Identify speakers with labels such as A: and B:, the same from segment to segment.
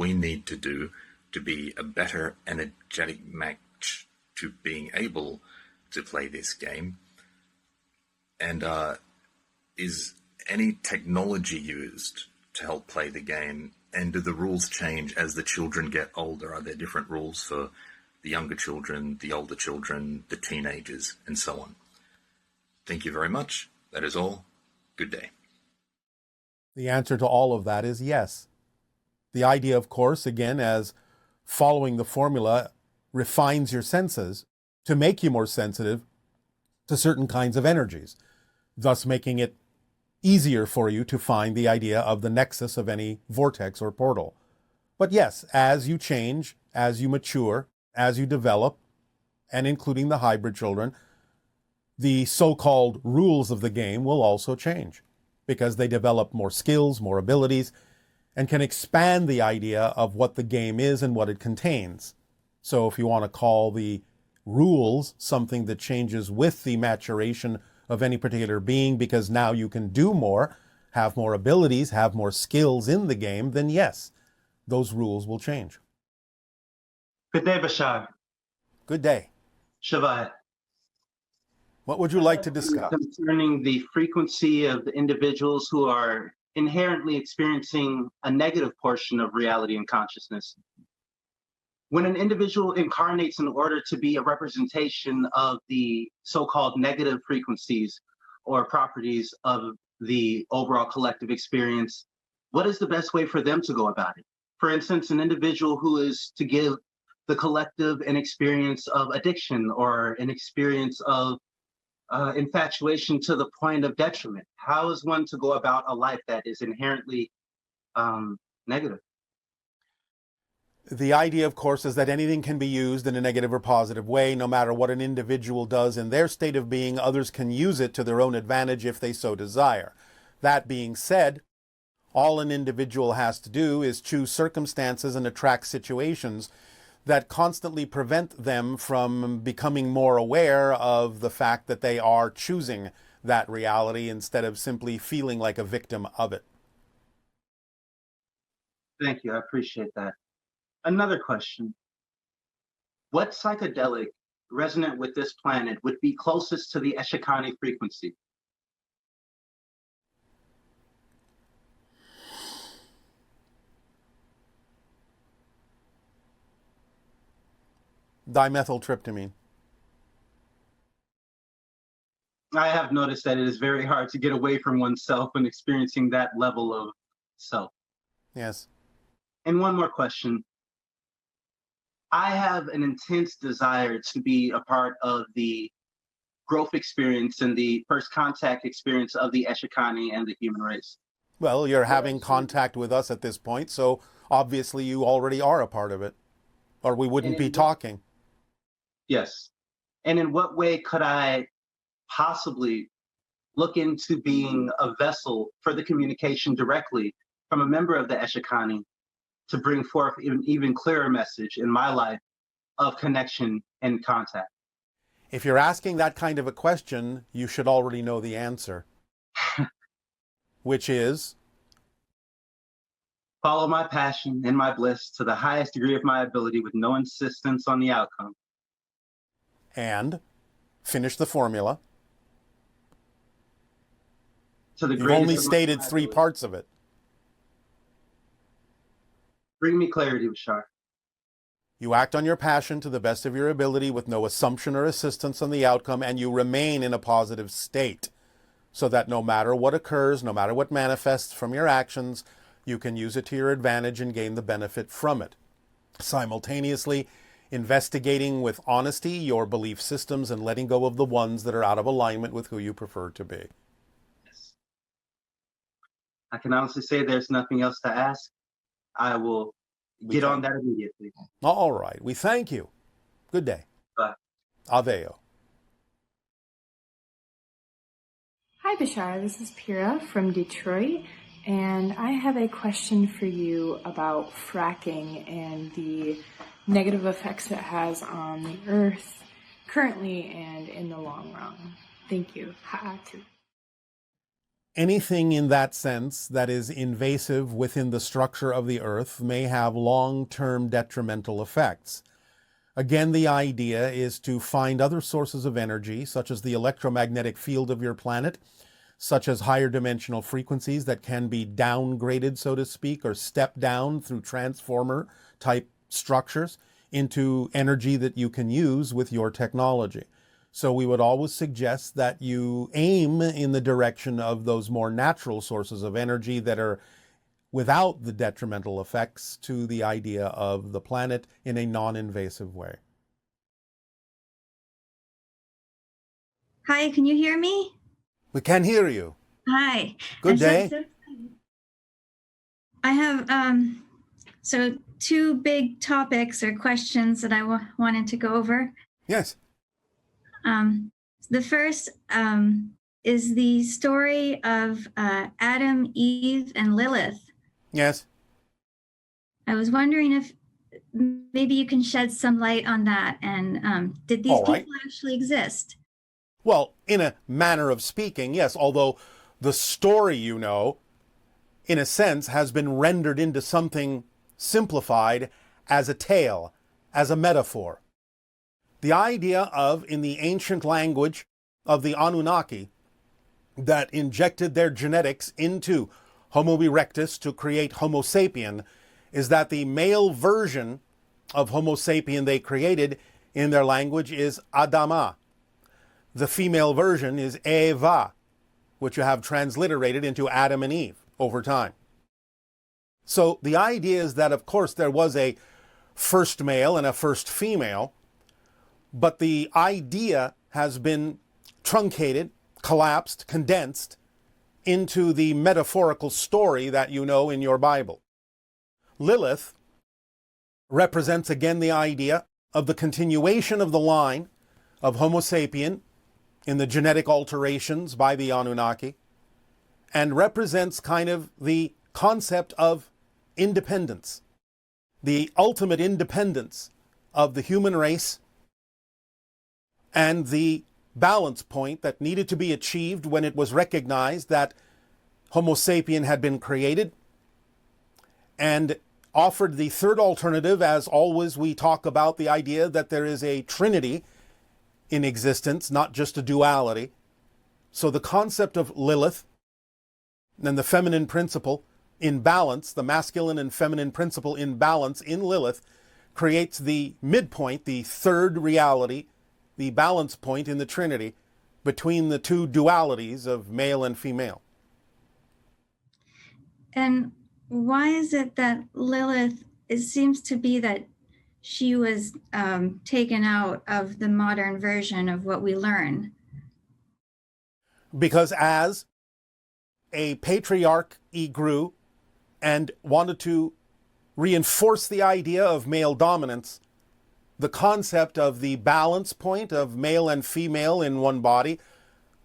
A: we need to do to be a better energetic match to being able to play this game? And is any technology used to help play the game? And do the rules change as the children get older? Are there different rules for the younger children, the older children, the teenagers, and so on? Thank you very much. That is all. Good day.
B: The answer to all of that is yes. The idea, of course, again, as following the formula refines your senses to make you more sensitive to certain kinds of energies, thus making it easier for you to find the idea of the nexus of any vortex or portal. But yes, as you change, as you mature, as you develop, and including the hybrid children, the so-called rules of the game will also change because they develop more skills, more abilities, and can expand the idea of what the game is and what it contains. So if you want to call the rules something that changes with the maturation of any particular being because now you can do more, have more abilities, have more skills in the game, then yes, those rules will change.
C: Good day, Bashar.
B: Good day.
C: Shabbat.
B: What would you like to discuss?
C: Concerning the frequency of the individuals who are inherently experiencing a negative portion of reality and consciousness. When an individual incarnates in order to be a representation of the so-called negative frequencies or properties of the overall collective experience, what is the best way for them to go about it? For instance, an individual who is to give the collective an experience of addiction or an experience of infatuation to the point of detriment. How is one to go about a life that is inherently negative?
B: The idea, of course, is that anything can be used in a negative or positive way. No matter what an individual does in their state of being, others can use it to their own advantage if they so desire. That being said, all an individual has to do is choose circumstances and attract situations that constantly prevent them from becoming more aware of the fact that they are choosing that reality instead of simply feeling like a victim of it.
C: Thank you. I appreciate that. Another question. What psychedelic resonant with this planet would be closest to the Eshikani frequency?
B: Dimethyltryptamine.
C: I have noticed that it is very hard to get away from oneself when experiencing that level of self.
B: Yes.
C: And one more question. I have an intense desire to be a part of the growth experience and the first contact experience of the Eshikani and the human race.
B: Well, you're having contact with us at this point, so obviously you already are a part of it, or we wouldn't be talking.
C: Yes. And in what way could I possibly look into being a vessel for the communication directly from a member of the Eshikani to bring forth an even clearer message in my life of connection and contact?
B: If you're asking that kind of a question, you should already know the answer, which is?
C: Follow my passion and my bliss to the highest degree of my ability with no insistence on the outcome.
B: And finish the formula.
C: You've
B: only stated 3 parts of it.
C: Bring me clarity, Bashar.
B: You act on your passion to the best of your ability with no assumption or assistance on the outcome, and you remain in a positive state so that no matter what occurs, no matter what manifests from your actions, you can use it to your advantage and gain the benefit from it. Simultaneously, investigating with honesty your belief systems and letting go of the ones that are out of alignment with who you prefer to be.
C: Yes. I can honestly say there's nothing else to ask. I will get on that immediately.
B: All right. We thank you. Good day.
C: Bye.
B: Aveo.
D: Hi, Bashar. This is Pira from Detroit, and I have a question for you about fracking and the negative effects it has on the Earth currently and in the long run. Thank you. Ha'atu.
B: anything in that sense that is invasive within the structure of the Earth may have long-term detrimental effects. Again, the idea is to find other sources of energy, such as the electromagnetic field of your planet, such as higher dimensional frequencies that can be downgraded, so to speak, or stepped down through transformer type structures into energy that you can use with your technology. So we would always suggest that you aim in the direction of those more natural sources of energy that are without the detrimental effects to the idea of the planet in a non-invasive way.
E: Hi, can you hear me?
B: We can hear you.
E: Hi.
B: Good day.
E: I have so two big topics or questions that I wanted to go over.
B: Yes.
E: The first is the story of Adam, Eve, and Lilith.
B: Yes.
E: I was wondering if maybe you can shed some light on that, and did these people actually exist?
B: Well, in a manner of speaking, yes, although the story, you know, in a sense, has been rendered into something simplified as a tale, as a metaphor. The idea of, in the ancient language of the Anunnaki, that injected their genetics into Homo erectus to create Homo sapien, is that the male version of Homo sapien they created in their language is Adama. The female version is Eva, which you have transliterated into Adam and Eve over time. So the idea is that, of course, there was a first male and a first female, but the idea has been truncated, collapsed, condensed into the metaphorical story that you know in your Bible. Lilith represents again the idea of the continuation of the line of Homo sapien in the genetic alterations by the Anunnaki, and represents kind of the concept of independence, the ultimate independence of the human race, and the balance point that needed to be achieved when it was recognized that Homo sapien had been created, and offered the third alternative. As always, we talk about the idea that there is a trinity in existence, not just a duality. So the concept of Lilith and the feminine principle in balance, the masculine and feminine principle in balance in Lilith, creates the midpoint, the third reality, the balance point in the Trinity between the two dualities of male and female.
E: And why is it that Lilith, it seems to be that she was taken out of the modern version of what we learn?
B: Because as a patriarch, he grew and wanted to reinforce the idea of male dominance, the concept of the balance point of male and female in one body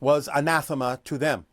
B: was anathema to them.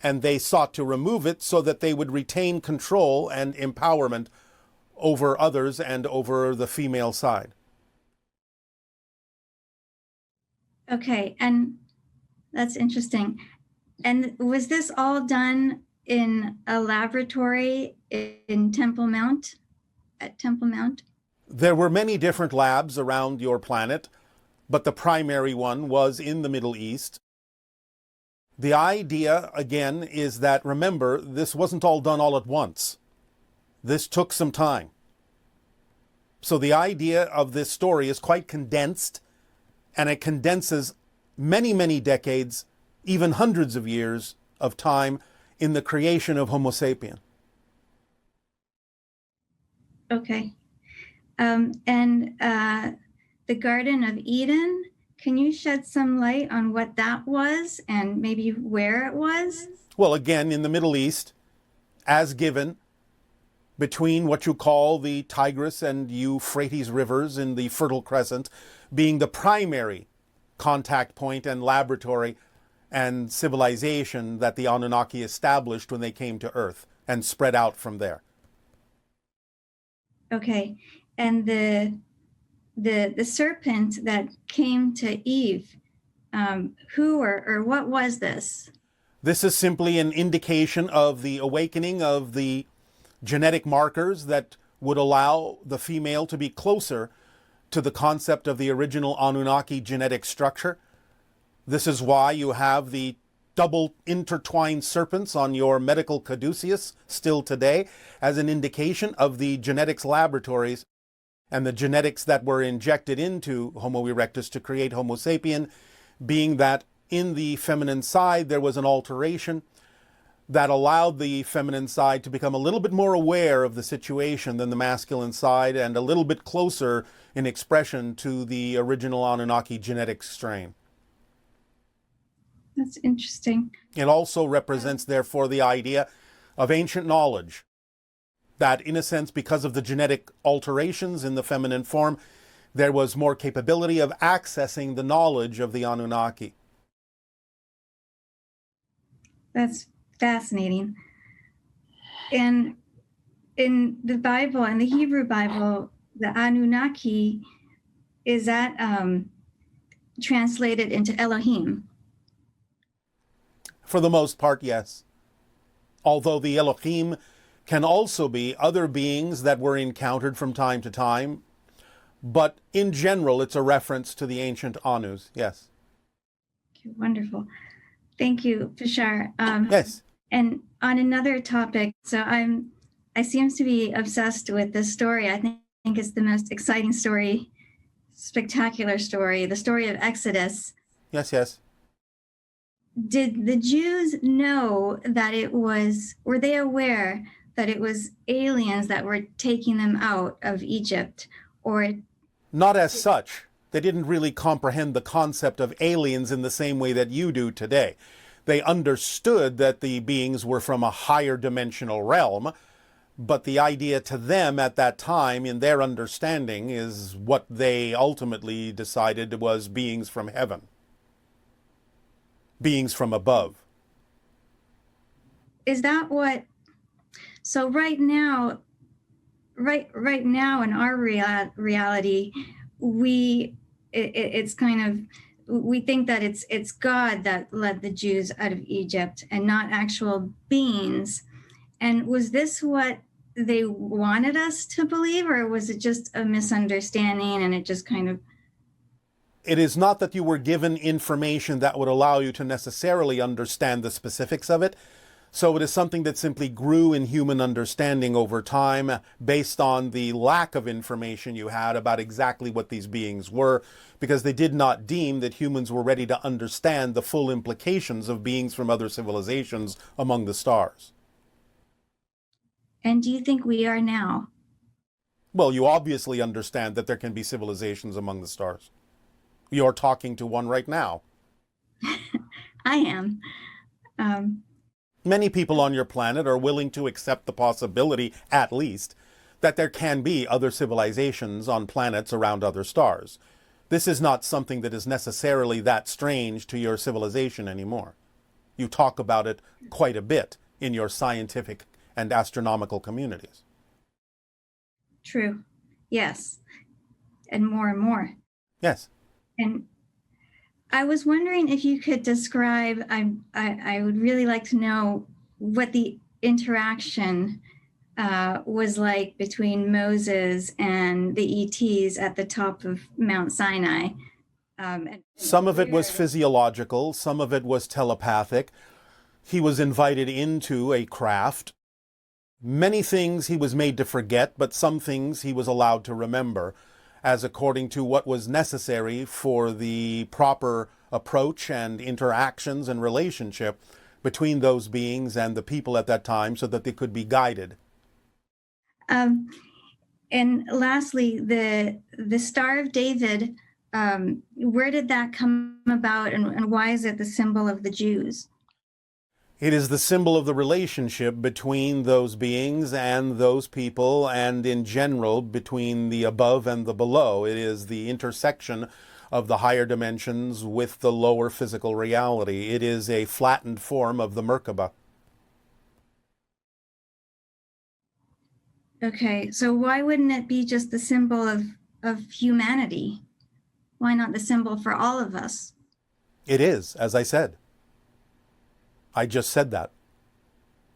B: And they sought to remove it so that they would retain control and empowerment over others and over the female side.
E: Okay, and that's interesting. And was this all done in a laboratory in Temple Mount, at Temple Mount?
B: There were many different labs around your planet, but the primary one was in the Middle East. The idea, again, is that, remember, this wasn't all done all at once. This took some time. So the idea of this story is quite condensed, and it condenses many, many decades, even hundreds of years of time in the creation of Homo sapien.
E: Okay. The Garden of Eden, can you shed some light on what that was and maybe where it was?
B: Well, again, in the Middle East, as given, between what you call the Tigris and Euphrates rivers in the Fertile Crescent, being the primary contact point and laboratory and civilization that the Anunnaki established when they came to Earth and spread out from there.
E: Okay, and the serpent that came to Eve, who or what was this?
B: This is simply an indication of the awakening of the genetic markers that would allow the female to be closer to the concept of the original Anunnaki genetic structure. This is why you have the double intertwined serpents on your medical caduceus still today, as an indication of the genetics laboratories and the genetics that were injected into Homo erectus to create Homo sapien, being that in the feminine side there was an alteration that allowed the feminine side to become a little bit more aware of the situation than the masculine side, and a little bit closer in expression to the original Anunnaki genetic strain.
E: That's interesting.
B: It also represents, therefore, the idea of ancient knowledge, that in a sense, because of the genetic alterations in the feminine form, there was more capability of accessing the knowledge of the Anunnaki.
E: That's fascinating. And in the Bible, in the Hebrew Bible, the Anunnaki, is that translated into Elohim?
B: For the most part, yes. Although the Elohim can also be other beings that were encountered from time to time, but in general, it's a reference to the ancient Anus, yes.
E: Okay, wonderful. Thank you, Bashar.
B: Yes.
E: And on another topic, so I seem to be obsessed with this story. I think it's the most exciting story, spectacular story, the story of Exodus.
B: Yes, yes.
E: Did the Jews know that were they aware that it was aliens that were taking them out of Egypt? Or
B: not as such. They didn't really comprehend the concept of aliens in the same way that you do today. They understood that the beings were from a higher dimensional realm, but the idea to them at that time, in their understanding, is what they ultimately decided was beings from heaven. Beings from above.
E: Is that what? So right now in our reality, it's kind of, we think that it's God that led the Jews out of Egypt and not actual beings. And was this what they wanted us to believe, or was it just a misunderstanding and it just kind of?
B: It is not that you were given information that would allow you to necessarily understand the specifics of it. So it is something that simply grew in human understanding over time based on the lack of information you had about exactly what these beings were, because they did not deem that humans were ready to understand the full implications of beings from other civilizations among the stars.
E: And do you think we are now?
B: Well, you obviously understand that there can be civilizations among the stars. You're talking to one right now.
E: I am.
B: Many people on your planet are willing to accept the possibility, at least, that there can be other civilizations on planets around other stars. This is not something that is necessarily that strange to your civilization anymore. You talk about it quite a bit in your scientific and astronomical communities.
E: True. Yes. And more.
B: Yes.
E: And I was wondering if you could describe, I would really like to know what the interaction was like between Moses and the ETs at the top of Mount Sinai.
B: Some of it was physiological, some of it was telepathic. He was invited into a craft. Many things he was made to forget, but some things he was allowed to remember, as according to what was necessary for the proper approach and interactions and relationship between those beings and the people at that time, so that they could be guided.
E: And lastly, the Star of David, where did that come about, and why is it the symbol of the Jews?
B: It is the symbol of the relationship between those beings and those people, and in general between the above and the below. It is the intersection of the higher dimensions with the lower physical reality. It is a flattened form of the merkaba.
E: Okay, so why wouldn't it be just the symbol of humanity? Why not the symbol for all of us?
B: It is, as I said. I just said that.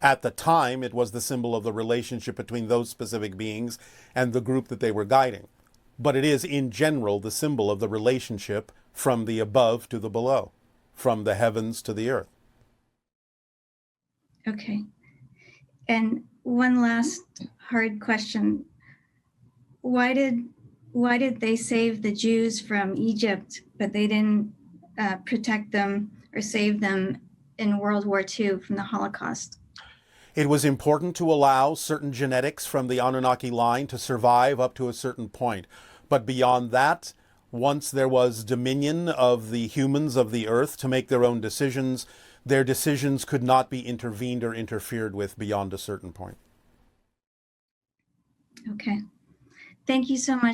B: At the time, it was the symbol of the relationship between those specific beings and the group that they were guiding. But it is, in general, the symbol of the relationship from the above to the below, from the heavens to the earth.
E: Okay. And one last hard question. Why did they save the Jews from Egypt, but they didn't protect them or save them in World War II from the Holocaust?
B: It was important to allow certain genetics from the Anunnaki line to survive up to a certain point. But beyond that, once there was dominion of the humans of the earth to make their own decisions, their decisions could not be intervened or interfered with beyond a certain point.
E: Okay. Thank you so much.